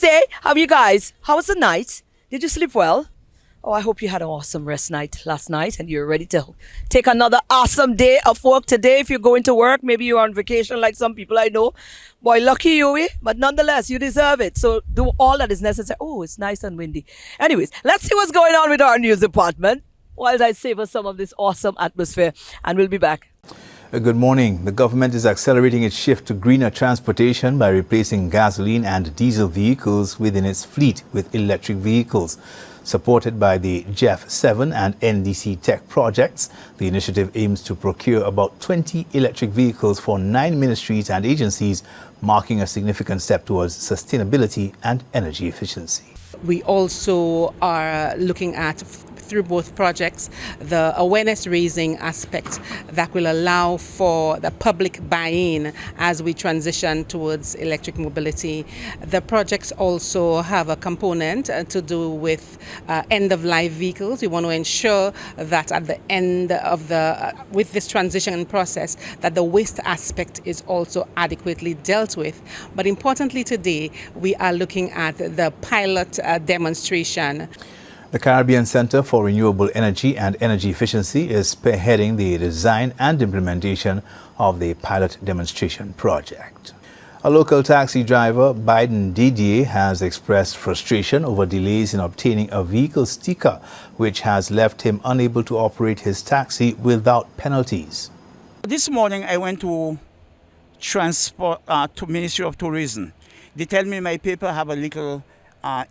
say? How are you guys? How was the night? Did you sleep well? Oh, I hope you had an awesome rest night last night and you're ready to take another awesome day of work today. If you're going to work, maybe you're on vacation like some people I know. Boy, lucky you, eh? But nonetheless, you deserve it. So do all that is necessary. Oh, it's nice and windy. Anyways, let's see what's going on with our news department while I savor some of this awesome atmosphere. And we'll be back. Good morning. The government is accelerating its shift to greener transportation by replacing gasoline and diesel vehicles within its fleet with electric vehicles. Supported by the JEF 7 and NDC Tech projects, the initiative aims to procure about 20 electric vehicles for 9 ministries and agencies, marking a significant step towards sustainability and energy efficiency. We also are looking at, through both projects, the awareness raising aspect that will allow for the public buy-in as we transition towards electric mobility. The projects also have a component to do with end-of-life vehicles. We want to ensure that at the end of with this transition process, that the waste aspect is also adequately dealt with. But importantly today, we are looking at the pilot demonstration. The Caribbean Center for Renewable Energy and Energy Efficiency is spearheading the design and implementation of the pilot demonstration project. A local taxi driver, Biden Didier, has expressed frustration over delays in obtaining a vehicle sticker, which has left him unable to operate his taxi without penalties. This morning I went to Ministry of Tourism. They tell me my paper have a little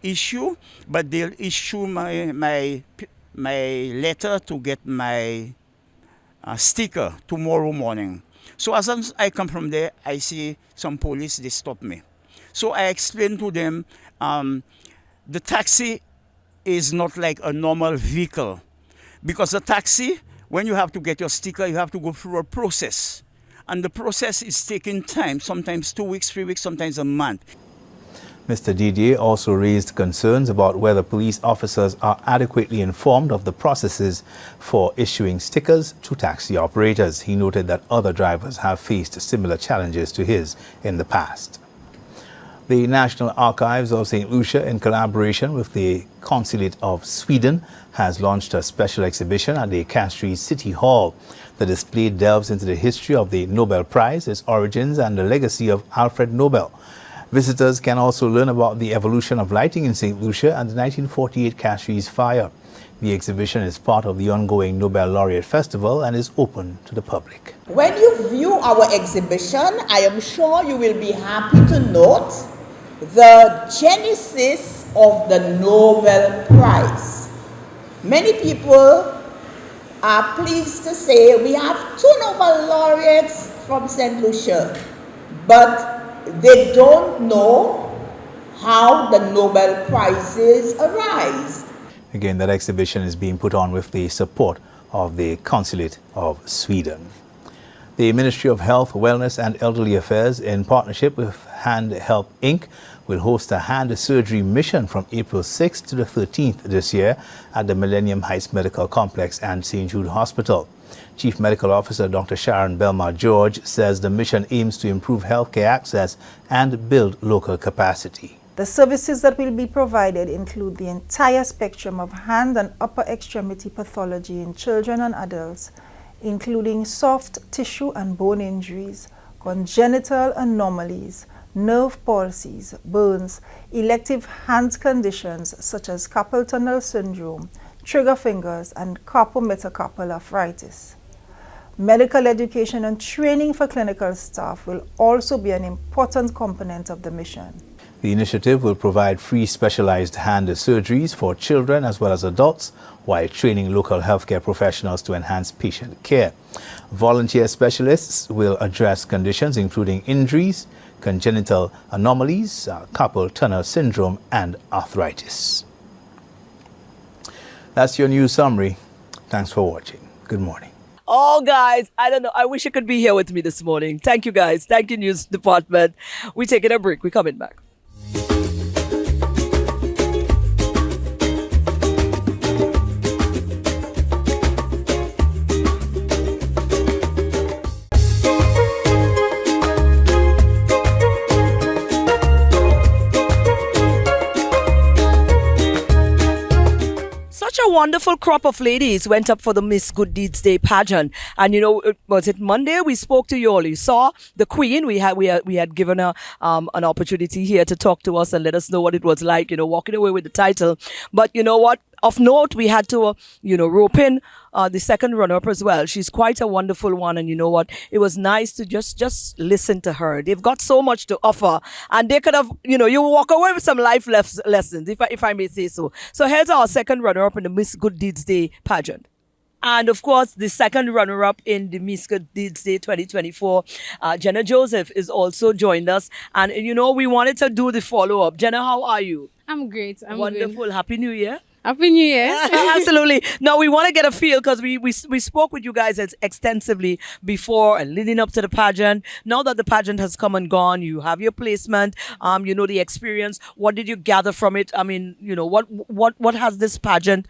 issue, but they'll issue my letter to get my sticker tomorrow morning. So as soon as I come from there, I see some police, they stop me. So I explained to them, the taxi is not like a normal vehicle. Because a taxi, when you have to get your sticker, you have to go through a process. And the process is taking time, sometimes 2 weeks, 3 weeks, sometimes a month. Mr. Didier also raised concerns about whether police officers are adequately informed of the processes for issuing stickers to taxi operators. He noted that other drivers have faced similar challenges to his in the past. The National Archives of St. Lucia, in collaboration with the Consulate of Sweden, has launched a special exhibition at the Castries City Hall. The display delves into the history of the Nobel Prize, its origins, and the legacy of Alfred Nobel. Visitors can also learn about the evolution of lighting in St. Lucia and the 1948 Castries fire. The exhibition is part of the ongoing Nobel Laureate Festival and is open to the public. When you view our exhibition, I am sure you will be happy to note the genesis of the Nobel Prize. Many people are pleased to say we have 2 Nobel laureates from St. Lucia, but they don't know how the Nobel Prizes arise. Again, that exhibition is being put on with the support of the Consulate of Sweden. The Ministry of Health, Wellness and Elderly Affairs, in partnership with Hand Help Inc., will host a hand surgery mission from April 6th to the 13th this year at the Millennium Heights Medical Complex and St. Jude Hospital. Chief Medical Officer Dr. Sharon Belmar-George says the mission aims to improve healthcare access and build local capacity. The services that will be provided include the entire spectrum of hand and upper extremity pathology in children and adults, including soft tissue and bone injuries, congenital anomalies, nerve palsies, burns, elective hand conditions such as carpal tunnel syndrome, trigger fingers, and carpometacarpal arthritis. Medical education and training for clinical staff will also be an important component of the mission. The initiative will provide free specialized hand surgeries for children as well as adults, while training local healthcare professionals to enhance patient care. Volunteer specialists will address conditions including injuries, congenital anomalies, carpal tunnel syndrome, and arthritis. That's your news summary. Thanks for watching. Good morning. Oh, guys, I don't know. I wish you could be here with me this morning. Thank you, guys. Thank you, news department. We're taking a break. We're coming back. wonderful crop of ladies went up for the Miss Good Deeds Day pageant, and was it Monday? We spoke to you all. You saw the Queen. We had given her an opportunity here to talk to us and let us know what it was like, walking away with the title. But you know what? Of note, we had to, rope in the second runner-up as well. She's quite a wonderful one, and you know what? It was nice to just listen to her. They've got so much to offer, and they could have, you walk away with some life lessons, if I may say so. So here's our second runner-up in the Miss Good Deeds Day pageant. And of course, the second runner-up in the Miss Good Deeds Day 2024, Jenna Joseph, is also joined us. And, we wanted to do the follow-up. Jenna, how are you? I'm great. I'm Wonderful. Good. Happy New Year. Happy New Year. Absolutely. Now, we want to get a feel because we spoke with you guys extensively before and leading up to the pageant. Now that the pageant has come and gone, you have your placement, the experience. What did you gather from it? I mean, what has this pageant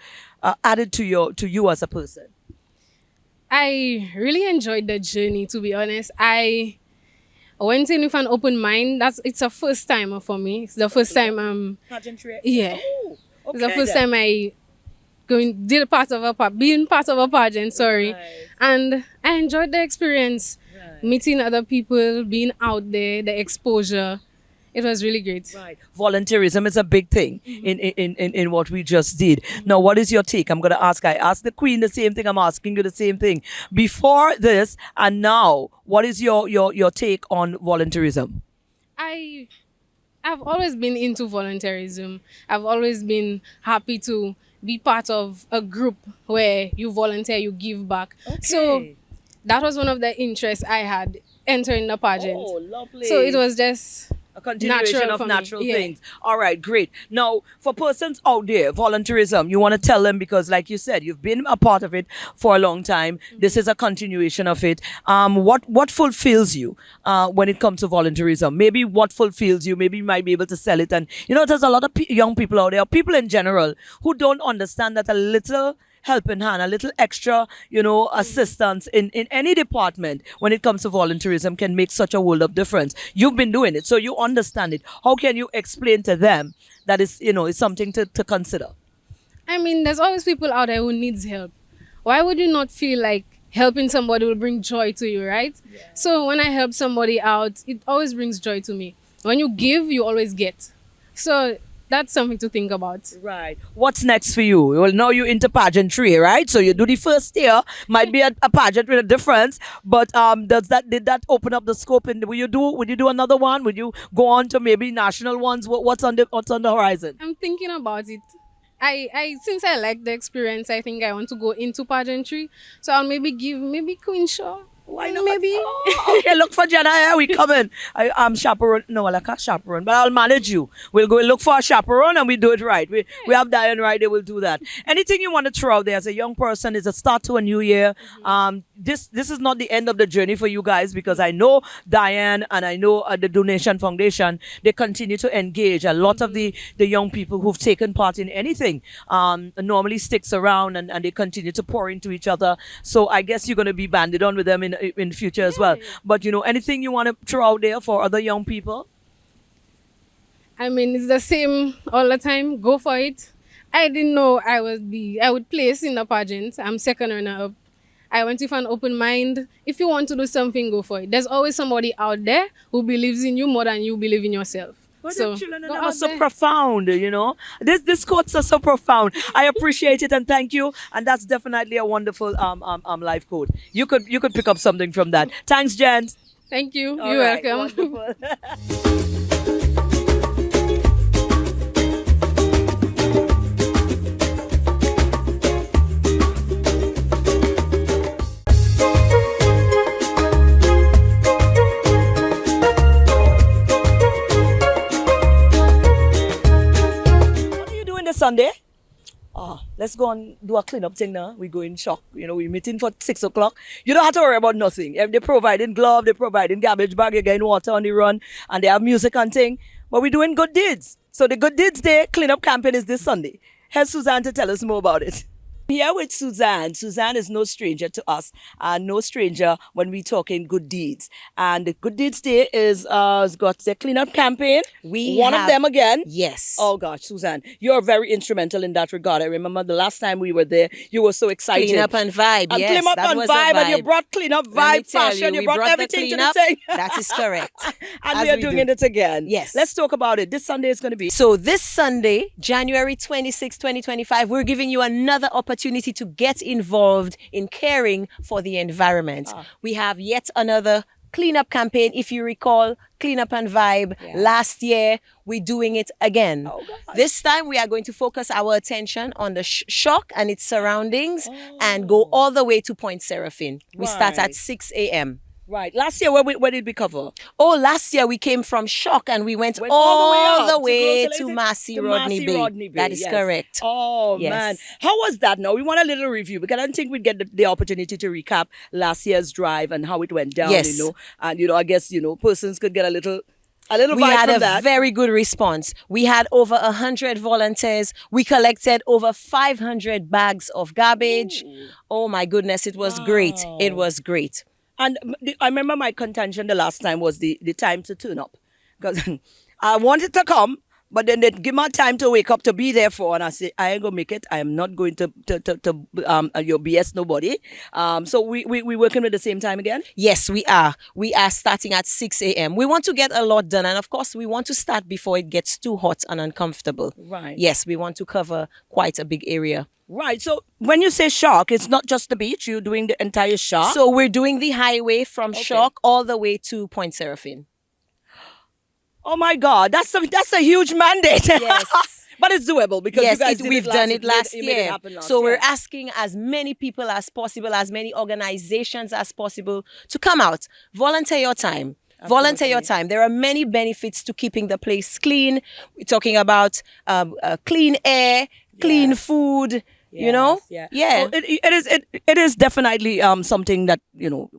added to you as a person? I really enjoyed the journey, to be honest. I went in with an open mind. It's a first timer for me. It's the first time Pageantry? yeah. Oh, It's the first time I being part of a pageant, sorry. Right. And I enjoyed the experience. Right. Meeting other people, being out there, the exposure. It was really great. Right. Volunteerism is a big thing in what we just did. Now, what is your take? I asked the Queen the same thing. I'm asking you the same thing. Before this and now, what is your take on volunteerism? I've always been into volunteerism. I've always been happy to be part of a group where you volunteer, you give back. Okay. So that was one of the interests I had entering the pageant. Oh, lovely. So it was just a continuation natural of for me. natural Yeah. things. All right, great. Now, for persons out there, volunteerism, you want to tell them because, like you said, you've been a part of it for a long time. This is a continuation of it. What fulfills you when it comes to volunteerism? Maybe what fulfills you? Maybe you might be able to sell it. And there's a lot of young people out there, people in general, who don't understand that a little helping hand, a little extra, assistance in any department when it comes to volunteerism can make such a world of difference. You've been doing it, so you understand it. How can you explain to them that it's something to consider? I mean, there's always people out there who needs help. Why would you not feel like helping somebody will bring joy to you, right? Yeah. So when I help somebody out, it always brings joy to me. When you give, you always get. So that's something to think about. Right. What's next for you? Well, now you're into pageantry, right? So you do the first year, might be a pageant with a difference, but did that open up the scope? And would you do another one? Would you go on to maybe national ones? What's on the horizon? I'm thinking about it. Since I like the experience, I think I want to go into pageantry. So I'll maybe Queen Show. Why not? Maybe. Oh, okay, look for Jenna. Yeah, we coming. I'm chaperone. No, like a chaperone, but I'll manage you. We'll go look for a chaperone and we do it right. We have Diane right. They will do that. Anything you want to throw out there as a young person is a start to a new year. This is not the end of the journey for you guys because I know Diane and I know the Donation Foundation. They continue to engage. A lot of the young people who've taken part in anything normally sticks around and they continue to pour into each other. So I guess you're going to be banded on with them in the future as well. But anything you want to throw out there for other young people? I mean, it's the same all the time. Go for it. I didn't know I would place in the pageant. I'm second runner up. I went with an open mind. If you want to do something, go for it. There's always somebody out there who believes in you more than you believe in yourself. But So children go are out so there. profound, These quotes are so profound. I appreciate it and thank you. And that's definitely a wonderful life quote. You could pick up something from that. Thanks, Jen. Thank you. All You're right, welcome. wonderful. What are you doing this Sunday? Let's go and do a cleanup thing now. We go in shock. We're meeting for 6 o'clock. You don't have to worry about nothing. They're providing glove, they're providing garbage bag, you're getting water on the run, and they have music and thing. But we're doing good deeds. So the Good Deeds Day cleanup campaign is this Sunday. Here's Suzanne to tell us more about it. Here with Suzanne. Suzanne is no stranger to us, and no stranger when we talking good deeds. And the Good Deeds Day is got the cleanup campaign. One of them again. Yes. Oh gosh, Suzanne, you're very instrumental in that regard. I remember the last time we were there, you were so excited. Clean up and vibe. And Yes, clean up that and was a vibe, and you vibe. brought clean up Let me vibe, tell fashion. You we brought brought the everything to the cleanup. thing. That is correct. And As we are we doing do. it again. Yes. Let's talk about it. This Sunday is going to be. So this Sunday, January 26, 2025, we're giving you another opportunity to get involved in caring for the environment. We have yet another cleanup campaign. If you recall, Cleanup and Vibe, last year, we're doing it again. This time, we are going to focus our attention on the Shock and its surroundings and go all the way to Point Seraphine. We start at 6 a.m. Right. Last year, where did we cover? Oh, last year we came from Shock and we went all all the the way way up to to Massey to Rodney Massey Bay. Rodney Bay, That is yes. correct. Oh, Yes. man. How was that now? We want a little review because I don't think we'd get the opportunity to recap last year's drive and how it went down, Yes. you know. And, I guess, persons could get a little We vibe had from a that. very good response. We had over 100 volunteers. We collected over 500 bags of garbage. Oh my goodness, it was great. It was great. And I remember my contention the last time was the time to turn up. Because I wanted to come, but then they give me time to wake up to be there for. And I say, I ain't going to make it. I am not going to your BS nobody. So we working with the same time again? Yes, we are. We are starting at 6 a.m. We want to get a lot done. And of course, we want to start before it gets too hot and uncomfortable. Right. Yes, we want to cover quite a big area. Right. So when you say Shock, it's not just the beach. You're doing the entire Shock. So we're doing the highway from Shock all the way to Point Seraphine. Oh my God, that's a huge mandate. Yes. But it's doable because Yes, you guys did we've it done it you made- last you made it year. happen last So we're year. asking as many people as possible, as many organizations as possible to come out. Volunteer your time. Volunteer your time. There are many benefits to keeping the place clean. We're talking about clean air, clean food. You know, Yeah. yeah. Oh, it is definitely something that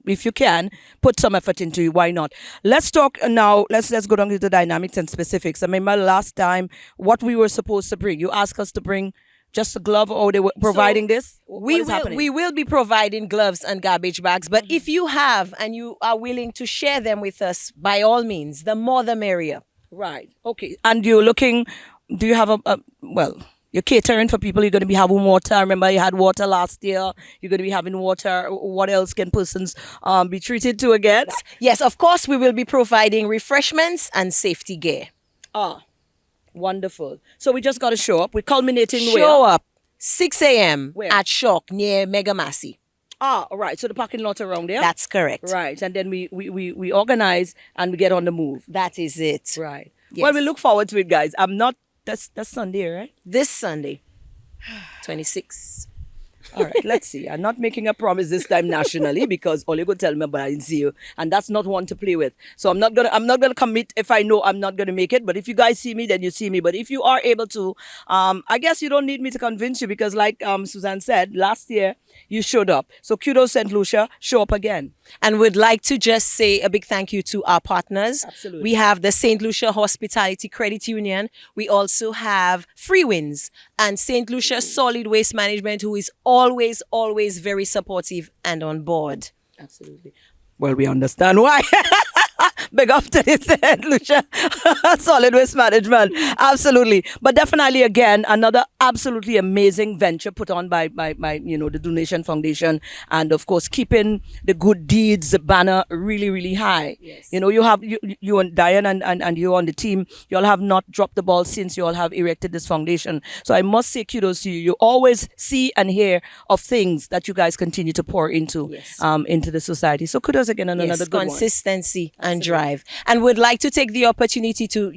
if you can put some effort into it, why not? Let's talk now. Let's go down to the dynamics and specifics. I remember last time what we were supposed to bring. You asked us to bring just a glove, or they were providing this. What is happening? We will be providing gloves and garbage bags, but if you have and you are willing to share them with us, by all means, the more the merrier. Right. Okay. And you're looking. Do you have you're catering for people. You're going to be having water. I remember you had water last year. You're going to be having water. What else can persons be treated to again? Yes, of course, we will be providing refreshments and safety gear. Wonderful. So we just got to show up. We're culminating Show up 6 a.m. Where? at Shock near Mega Massey. All right. So the parking lot around there. That's correct. Right. And then we organize and we get on the move. That is it. Right. Yes. Well, we look forward to it, guys. That's Sunday, right? This Sunday, 26. All right, let's see. I'm not making a promise this time nationally because all you go tell me, but I didn't see you, and that's not one to play with. So I'm not gonna commit if I know I'm not gonna make it. But if you guys see me, then you see me. But if you are able to, I guess you don't need me to convince you because, like Suzanne said, last year you showed up. So kudos, St. Lucia, show up again. And would like to just say a big thank you to our partners. Absolutely. We have the St. Lucia Hospitality Credit Union. We also have Free Winds and St. Lucia Solid Waste Management, who is always, always very supportive and on board. Absolutely. Well, we understand why. Big up to this, Lucia. Solid Waste Management. Absolutely. But definitely, again, another absolutely amazing venture put on by the Donation Foundation. And, of course, keeping the good deeds banner really, really high. Yes. You have, you and Diane and you on the team, you all have not dropped the ball since you all have erected this foundation. So I must say kudos to you. You always see and hear of things that you guys continue to pour into the society. So kudos again on another good one. Consistency and drive. And would like to take the opportunity to,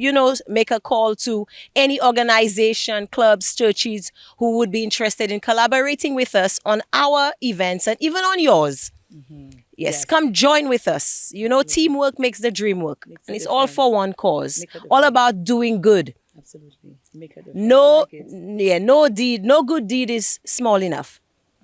make a call to any organization, clubs, churches who would be interested in collaborating with us on our events and even on yours. Mm-hmm. Yes, come join with us. Teamwork makes the dream work. And it's all for one cause. All about doing good. Absolutely. Make a difference. No good deed is small enough.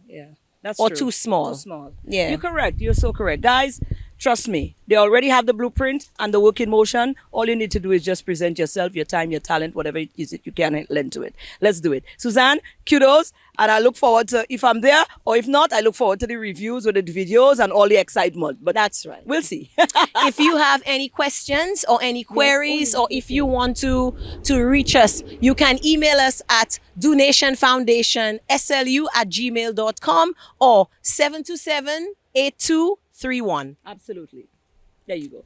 Yeah. That's or true. too small. Too small. Yeah. You're correct. You're so correct. Guys, Trust me, they already have the blueprint and the work in motion. All you need to do is just present yourself, your time, your talent, whatever it is that you can lend to it. Let's do it. Suzanne, kudos. And I look forward to, if I'm there or if not, I look forward to the reviews with the videos and all the excitement. But That's right. we'll see. If you have any questions or any queries, or if you want to reach us, you can email us at donationfoundationslu@gmail.com or 727-8231. Absolutely. There you go.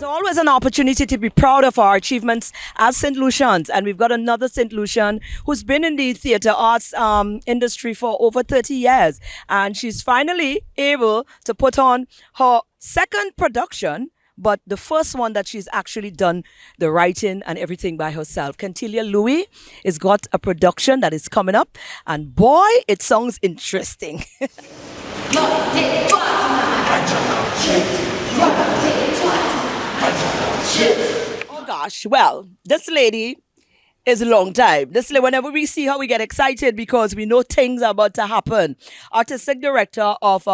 Always an opportunity to be proud of our achievements as St. Lucians, and we've got another St. Lucian who's been in the theatre arts industry for over 30 years, and she's finally able to put on her second production, but the first one that she's actually done the writing and everything by herself. Cantilia Louis has got a production that is coming up, and boy, it sounds interesting. Oh gosh, well, this lady is a long time. This lady, whenever we see her, we get excited because we know things are about to happen. Artistic director of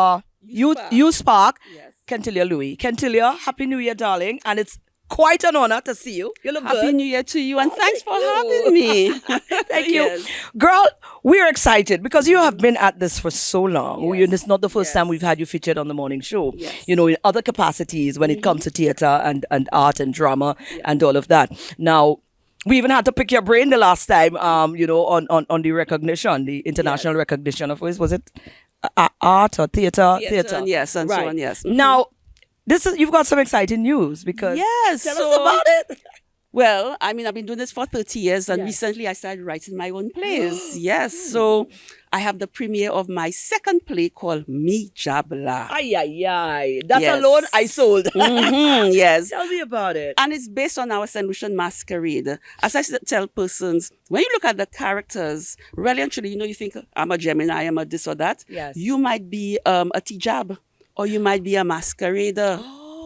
Youth Park, yes. Cantilia Louis. Cantilia, Happy New Year, darling. And it's quite an honor to see you. You look good. Happy New Year to you, and thanks for having me. Thank you. Yes. Girl, we're excited because you have been at this for so long. Yes. It's not the first Yes. time we've had you featured on the morning show. Yes. You know, in other capacities when it comes to theater and art and drama and all of that. Now, we even had to pick your brain the last time, on the recognition, the international recognition of, was it art or theater? And yes, and so on, yes. Mhm. Now, you've got some exciting news because Yes, tell so- us about it. Well, I mean, I've been doing this for 30 years, and Yes. recently I started writing my own plays. Yes, so I have the premiere of my second play called Me Jabla. Ay, ay, ay. That Yes. alone I sold. Yes. Tell me about it. And it's based on our St. Lucian masquerade. As I tell persons, when you look at the characters, really and truly, you think, I'm a Gemini, I'm a this or that. Yes. You might be a Tijab, or you might be a masquerader.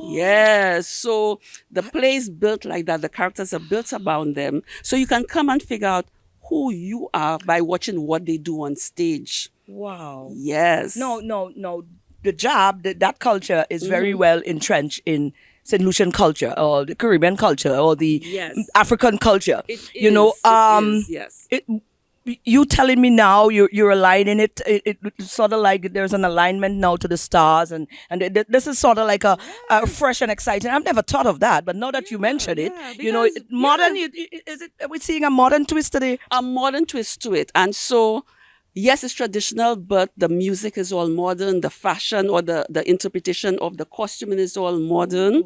Yes. So the play is built like that. The characters are built around them. So you can come and figure out who you are by watching what they do on stage. Wow. Yes. No. The job, that culture is very well entrenched in St. Lucian culture or the Caribbean culture or the Yes. African culture. It is, yes. You telling me now you're aligning it. It's sort of like there's an alignment now to the stars, and this is sort of like a fresh and exciting. I've never thought of that, but now that you mention it, because- modern. Are we seeing a modern twist today? A modern twist to it. And so, yes, it's traditional, but the music is all modern. The fashion or the interpretation of the costuming is all modern.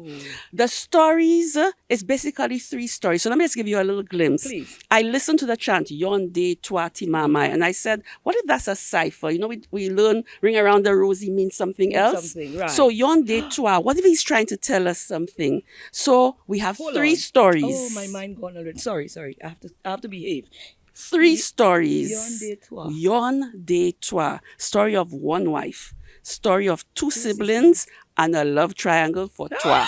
The stories is basically 3 stories. So let me just give you a little glimpse. Please. I listened to the chant, Yonde Tuati Mamai, and I said, what if that's a cipher? We learn ring around the rosy means something else. something, right. So Yonde Tua, what if he's trying to tell us something? So we have Hold 3 on. stories. Oh, my mind gone already. Sorry. I have to behave. 3 stories. Yonde Tua. Yonde Tua. Story of one wife. Story of 2 siblings and a love triangle for Tua.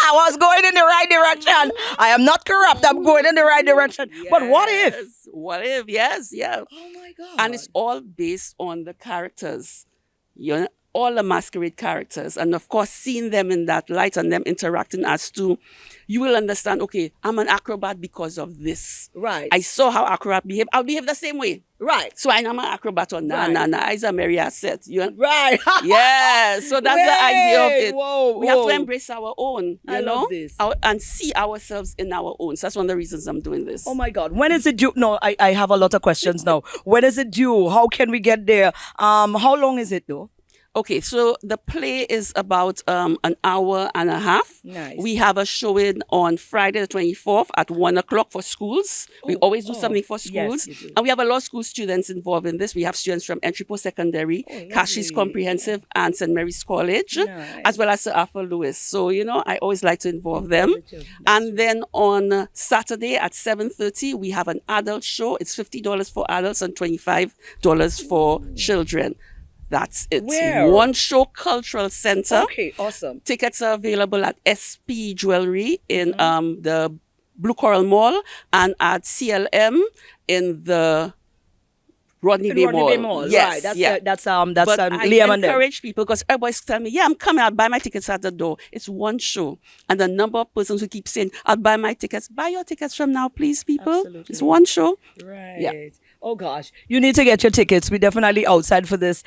I was going in the right direction. I am not corrupt. I'm going in the right direction. But what if? Yes. What if? Yes, yeah. Oh my God. And it's all based on the characters. All the masquerade characters. And of course, seeing them in that light and them interacting as 2, you will understand, okay, I'm an acrobat because of this. Right. I saw how acrobat behave. I'll behave the same way. Right. So I'm an acrobat on na. Isa Maria said. Right. Yeah, so that's the idea of it. Whoa, We have to whoa. embrace our own, I love this. and see ourselves in our own. So that's one of the reasons I'm doing this. Oh my God. When is it due? No, I have a lot of questions now. When is it due? How can we get there? How long is it though? Okay, so the play is about an hour and a half. Nice. We have a showing on Friday the 24th at 1 o'clock for schools. We always do something for schools. you do. And we have a lot of school students involved in this. We have students from Entry Post Secondary, Cashie's Comprehensive, and St. Mary's College, as well as Sir Arthur Lewis. So, I always like to involve them. And then on Saturday at 7:30, we have an adult show. It's $50 for adults and $25 for children. That's it. Where? One Show Cultural Center. Okay, awesome. Tickets are available at SP Jewelry in the Blue Coral Mall and at CLM in the Rodney Bay Mall. Yes, right. That's but I Liam and them. encourage people because everybody's telling me, yeah, I'm coming, I'll buy my tickets at the door. It's one show. And the number of persons who keep saying, I'll buy my tickets. Buy your tickets from now, please, people. Absolutely. It's one show. Right. Yeah. Oh gosh, you need to get your tickets. We're definitely outside for this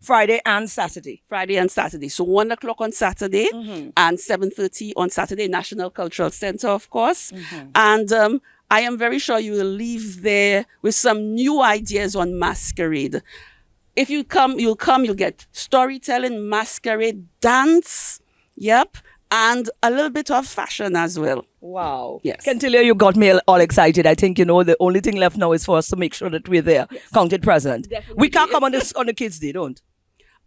Friday and Saturday. Friday and Saturday. So 1 o'clock on Saturday and 7:30 on Saturday, National Cultural Center, of course. And I am very sure you will leave there with some new ideas on masquerade. If you come, you'll get storytelling, masquerade, dance, and a little bit of fashion as well. Wow. Yes. Cantilia, you got me all excited. I think, the only thing left now is for us to make sure that we're there, counted present. Definitely. We can't come on the Kids' Day, don't?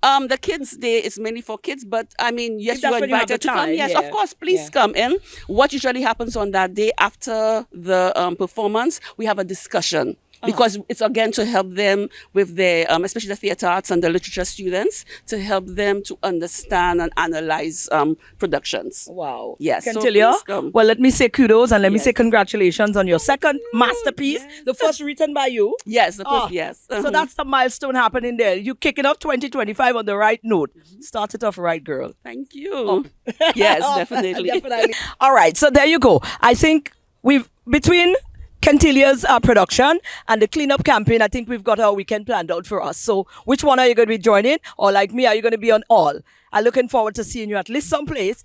The Kids' Day is mainly for kids, but I mean, yes, If that's you're when you have invited the to come. time, Yes, yeah. of course, please come in. What usually happens on that day after the performance, we have a discussion. Because it's again to help them with their, especially the theatre arts and the literature students, to help them to understand and analyze productions. Wow. Yes. So Cantilia, please come. well, let me say kudos and let me Yes. say congratulations on your second masterpiece, the first written by you. Yes, of course, Ah, yes. So that's the milestone happening there. You kicking off 2025 on the right note. Start it off right, girl. Thank you. Yes, definitely. Definitely. All right, so there you go. I think between Cantilia's production and the cleanup campaign, I think we've got our weekend planned out for us. So which one are you going to be joining? Or like me, are you going to be on all? I'm looking forward to seeing you at least someplace.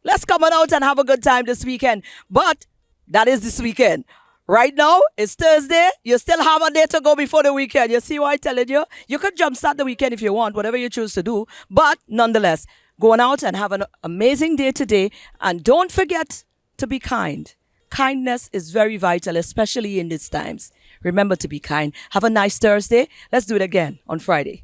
Let's come on out and have a good time this weekend. But that is this weekend. Right now, it's Thursday. You still have a day to go before the weekend. You see what I'm telling you? You could jumpstart the weekend if you want, whatever you choose to do. But nonetheless, going out and have an amazing day today. And don't forget to be kind. Kindness is very vital, especially in these times. Remember to be kind. Have a nice Thursday. Let's do it again on Friday.